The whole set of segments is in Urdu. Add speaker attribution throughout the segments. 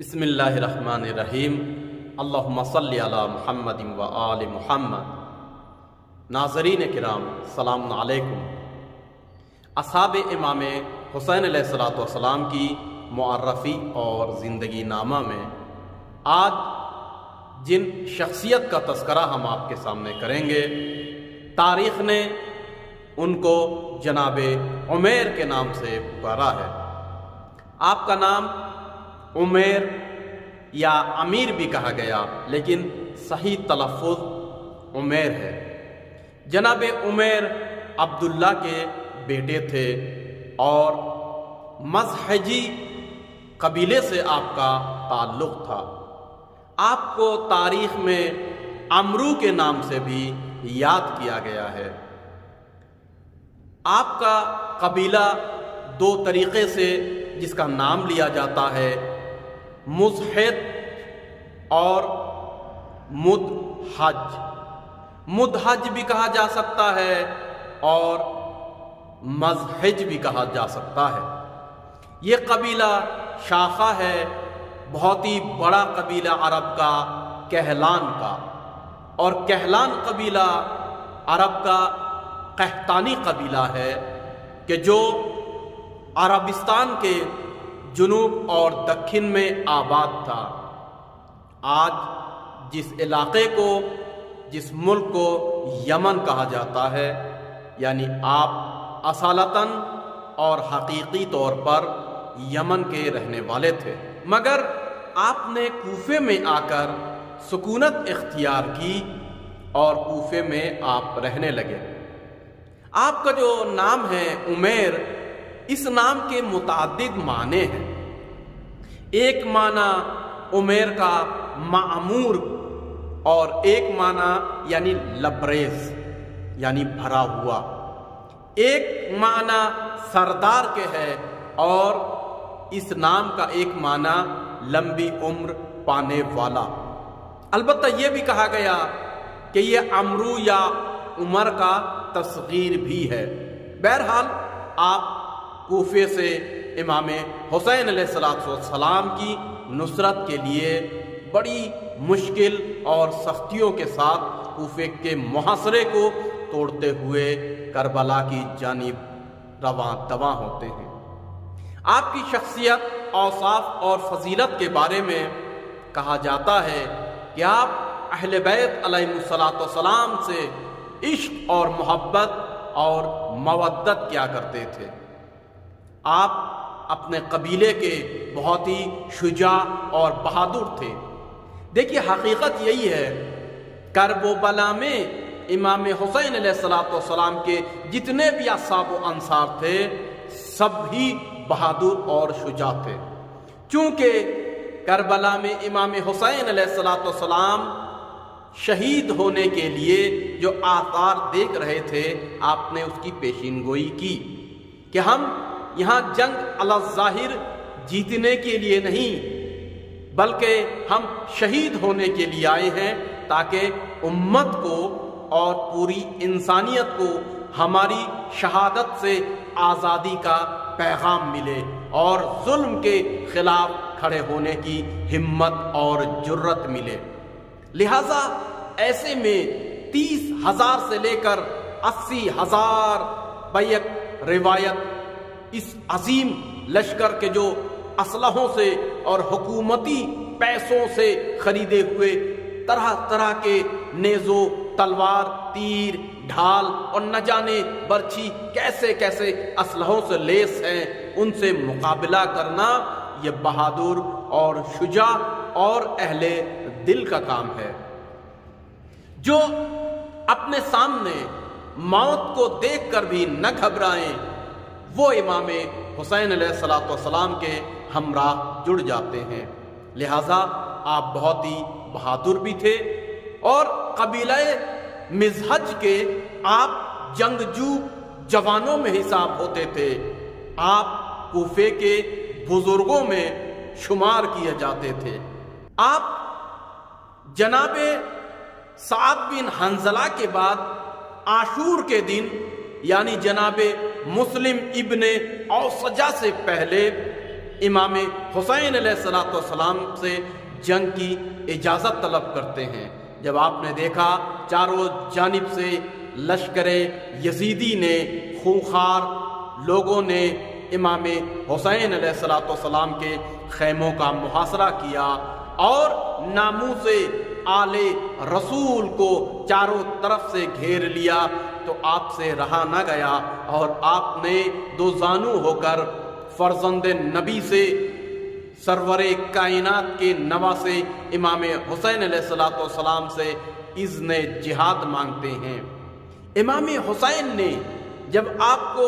Speaker 1: بسم اللہ الرحمن الرحیم۔ اللہم صلی علی محمد و آل محمد۔ ناظرین کرام، السلام علیکم۔ اصحاب امام حسین علیہ السلام کی معرفی اور زندگی نامہ میں آج جن شخصیت کا تذکرہ ہم آپ کے سامنے کریں گے، تاریخ نے ان کو جناب عمیر کے نام سے پکارا ہے۔ آپ کا نام عمیر یا امیر بھی کہا گیا، لیکن صحیح تلفظ عمیر ہے۔ جناب عمیر عبداللہ کے بیٹے تھے اور مزحجی قبیلے سے آپ کا تعلق تھا۔ آپ کو تاریخ میں عمرو کے نام سے بھی یاد کیا گیا ہے۔ آپ کا قبیلہ دو طریقے سے جس کا نام لیا جاتا ہے، مزحج اور مدحج۔ مدحج بھی کہا جا سکتا ہے اور مزحج بھی کہا جا سکتا ہے۔ یہ قبیلہ شاخہ ہے بہت ہی بڑا قبیلہ عرب کا، کہلان کا، اور کہلان قبیلہ عرب کا قحطانی قبیلہ ہے کہ جو عربستان کے جنوب اور دکن میں آباد تھا۔ آج جس علاقے کو، جس ملک کو یمن کہا جاتا ہے، یعنی آپ اصالتاً اور حقیقی طور پر یمن کے رہنے والے تھے، مگر آپ نے کوفے میں آ کر سکونت اختیار کی اور کوفے میں آپ رہنے لگے۔ آپ کا جو نام ہے عمیر، اس نام کے متعدد معنی ہیں۔ ایک معنی عمیر کا معمور اور ایک معنی یعنی لبریز یعنی بھرا ہوا، ایک معنی سردار کے ہے، اور اس نام کا ایک معنی لمبی عمر پانے والا۔ البتہ یہ بھی کہا گیا کہ یہ عمرو یا عمر کا تصغیر بھی ہے۔ بہرحال آپ کوفے سے امام حسین علیہ السلام کی نصرت کے لیے بڑی مشکل اور سختیوں کے ساتھ کوفے کے محاصرے کو توڑتے ہوئے کربلا کی جانب رواں دواں ہوتے ہیں۔ آپ کی شخصیت، اوصاف اور فضیلت کے بارے میں کہا جاتا ہے کہ آپ اہل بیت علیہ السلام سے عشق اور محبت اور مودت کیا کرتے تھے۔ آپ اپنے قبیلے کے بہت ہی شجاع اور بہادر تھے۔ دیکھیے، حقیقت یہی ہے، کرب و بلا میں امام حسین علیہ السلام کے جتنے بھی اصحاب و انصار تھے، سب ہی بہادر اور شجاع تھے۔ چونکہ کربلا میں امام حسین علیہ السلام شہید ہونے کے لیے جو آثار دیکھ رہے تھے، آپ نے اس کی پیشین گوئی کی کہ ہم یہاں جنگ علی الظاہر جیتنے کے لیے نہیں، بلکہ ہم شہید ہونے کے لیے آئے ہیں، تاکہ امت کو اور پوری انسانیت کو ہماری شہادت سے آزادی کا پیغام ملے اور ظلم کے خلاف کھڑے ہونے کی ہمت اور جرت ملے۔ لہذا ایسے میں 30,000 سے لے کر 80,000 بیک روایت اس عظیم لشکر کے جو اسلحوں سے اور حکومتی پیسوں سے خریدے ہوئے طرح طرح کے نیزو، تلوار، تیر، ڈھال اور نہ جانے برچھی کیسے کیسے اسلحوں سے لیس ہیں، ان سے مقابلہ کرنا یہ بہادر اور شجاع اور اہل دل کا کام ہے۔ جو اپنے سامنے موت کو دیکھ کر بھی نہ گھبرائیں، وہ امام حسین علیہ السلام کے ہمراہ جڑ جاتے ہیں۔ لہذا آپ بہت ہی بہادر بھی تھے، اور قبیلہ مزحج کے آپ جنگجو جوانوں میں حساب ہوتے تھے۔ آپ کوفے کے بزرگوں میں شمار کیے جاتے تھے۔ آپ جناب سعد بن حنظلہ کے بعد عاشور کے دن، یعنی جناب مسلم ابن اوسجہ سے پہلے امام حسین علیہ السلام سے جنگ کی اجازت طلب کرتے ہیں۔ جب آپ نے دیکھا چاروں جانب سے لشکر یزیدی نے، خونخوار لوگوں نے امام حسین علیہ السلام کے خیموں کا محاصرہ کیا اور ناموس آل رسول کو چاروں طرف سے گھیر لیا، تو آپ سے رہا نہ گیا اور آپ نے دو زانو ہو کر فرزند نبی سے، سرور کائنات کے نواسے امام حسین علیہ السلام سے اذن جہاد مانگتے ہیں۔ امام حسین نے جب آپ کو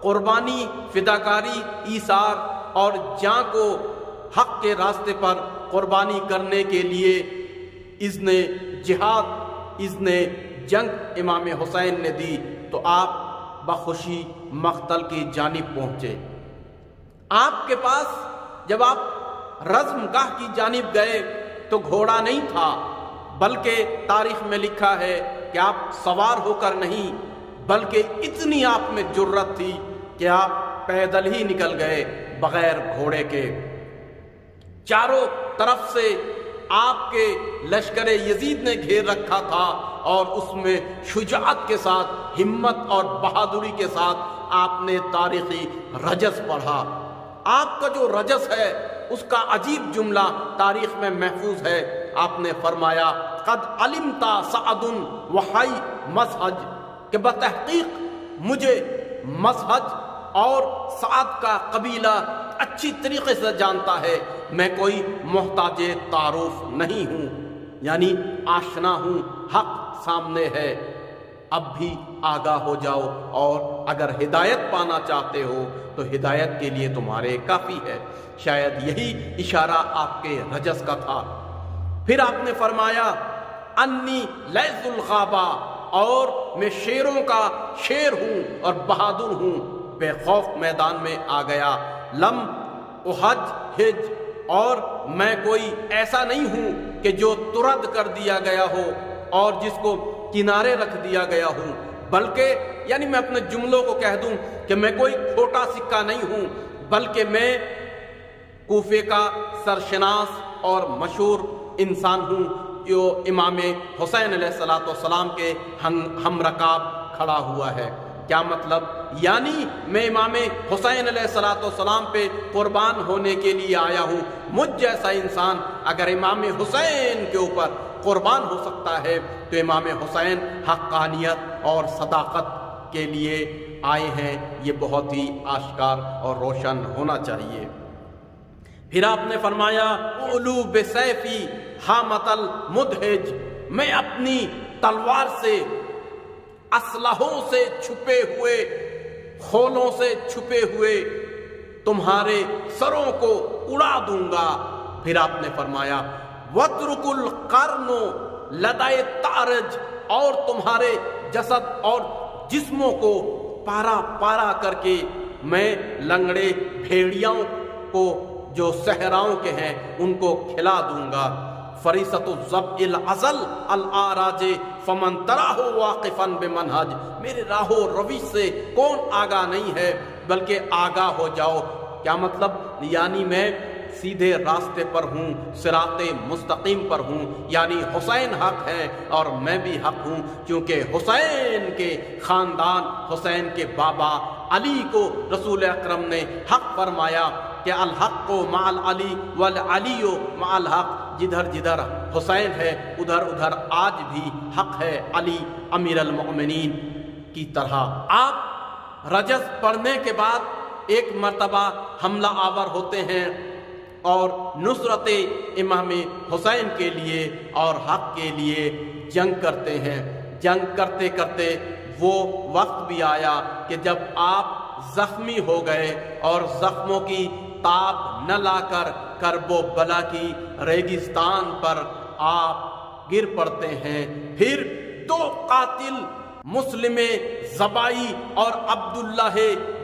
Speaker 1: قربانی، فداکاری، ایثار اور جاں کو حق کے راستے پر قربانی کرنے کے لیے اذن جہاد، اذن جنگ امام حسین نے دی، تو آپ بخوشی مقتل کی جانب پہنچے۔ آپ کے پاس جب آپ رزم گاہ کی جانب گئے تو گھوڑا نہیں تھا، بلکہ تاریخ میں لکھا ہے کہ آپ سوار ہو کر نہیں، بلکہ اتنی آپ میں جرت تھی کہ آپ پیدل ہی نکل گئے بغیر گھوڑے کے۔ چاروں طرف سے آپ کے لشکر یزید نے گھیر رکھا تھا اور اس میں شجاعت کے ساتھ، ہمت اور بہادری کے ساتھ آپ نے تاریخی رجس پڑھا۔ آپ کا جو رجس ہے اس کا عجیب جملہ تاریخ میں محفوظ ہے۔ آپ نے فرمایا قد علمت سعد وحی مزحج، کہ بتحقیق مجھے مزحج اور سعد کا قبیلہ اچھی طریقے سے جانتا ہے، میں کوئی محتاج تعارف نہیں ہوں، یعنی آشنا ہوں، حق سامنے ہے۔ اب بھی آگاہ ہو جاؤ، اور اگر ہدایت پانا چاہتے ہو تو ہدایت کے لیے تمہارے کافی ہے۔ شاید یہی اشارہ آپ کے رجس کا تھا۔ پھر آپ نے فرمایا انی لیث الغابہ، اور میں شیروں کا شیر ہوں اور بہادر ہوں، بے خوف میدان میں آ گیا۔ لم احج ہج، اور میں کوئی ایسا نہیں ہوں کہ جو ترد کر دیا گیا ہو اور جس کو کنارے رکھ دیا گیا ہوں، بلکہ یعنی میں اپنے جملوں کو کہہ دوں کہ میں کوئی کھوٹا سکہ نہیں ہوں، بلکہ میں کوفے کا سرشناس اور مشہور انسان ہوں جو امام حسین علیہ السلام کے ہم رکاب کھڑا ہوا ہے۔ کیا مطلب؟ یعنی میں امام حسین علیہ السلام پہ قربان ہونے کے لیے آیا ہوں۔ مجھ جیسا انسان اگر امام حسین کے اوپر قربان ہو سکتا ہے تو امام حسین حقانیت اور صداقت کے لیے آئے ہیں، یہ بہت ہی آشکار اور روشن ہونا چاہیے۔ پھر آپ نے فرمایا اولو بسیفی حامت المدہج، میں اپنی تلوار سے، اسلحوں سے چھپے ہوئے، خولوں سے چھپے ہوئے تمہارے سروں کو اڑا دوں گا۔ پھر آپ نے فرمایا وَاتْرُكُ الْقَرْنُ لَدَيْ تَعْرَجْ، اور تمہارے جسد اور جسموں کو پارا پارا کر کے میں لنگڑے بھیڑیاؤں کو جو صحراؤں کے ہیں ان کو کھلا دوں گا۔ فریست الضبع العزل الاراج فمن تراہ واقفا بمنہج، میرے راہ و روش سے کون آگاہ نہیں ہے، بلکہ آگاہ ہو جاؤ۔ کیا مطلب؟ یعنی میں سیدھے راستے پر ہوں، صراط مستقیم پر ہوں، یعنی حسین حق ہے اور میں بھی حق ہوں، کیونکہ حسین کے خاندان، حسین کے بابا علی کو رسول اکرم نے حق فرمایا کہ الحق مع العلی والعلی مع الحق، جدھر جدھر حسین ہے ادھر ادھر آج بھی حق ہے علی امیر المؤمنین کی طرح۔ آپ رجز پڑھنے کے بعد ایک مرتبہ حملہ آور ہوتے ہیں اور نصرت امام حسین کے لیے اور حق کے لیے جنگ کرتے ہیں۔ جنگ کرتے کرتے وہ وقت بھی آیا کہ جب آپ زخمی ہو گئے اور زخموں کی تاب نہ لا کر کرب و بلا کی ریگستان پر آپ گر پڑتے ہیں۔ پھر دو قاتل مسلم زبائی اور عبداللہ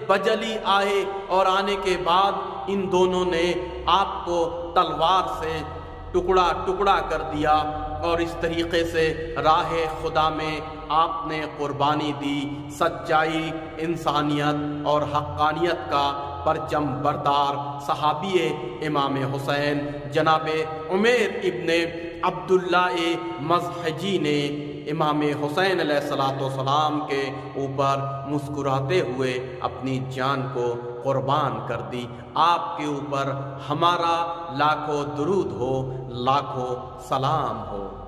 Speaker 1: بجلی آئے، اور آنے کے بعد ان دونوں نے آپ کو تلوار سے ٹکڑا ٹکڑا کر دیا، اور اس طریقے سے راہ خدا میں آپ نے قربانی دی۔ سچائی، انسانیت اور حقانیت کا پرچم بردار صحابی امام حسین جناب عمیر ابن عبداللہ مزحجی نے امام حسین علیہ السلام کے اوپر مسکراتے ہوئے اپنی جان کو قربان کر دی۔ آپ کے اوپر ہمارا لاکھوں درود ہو، لاکھوں سلام ہو۔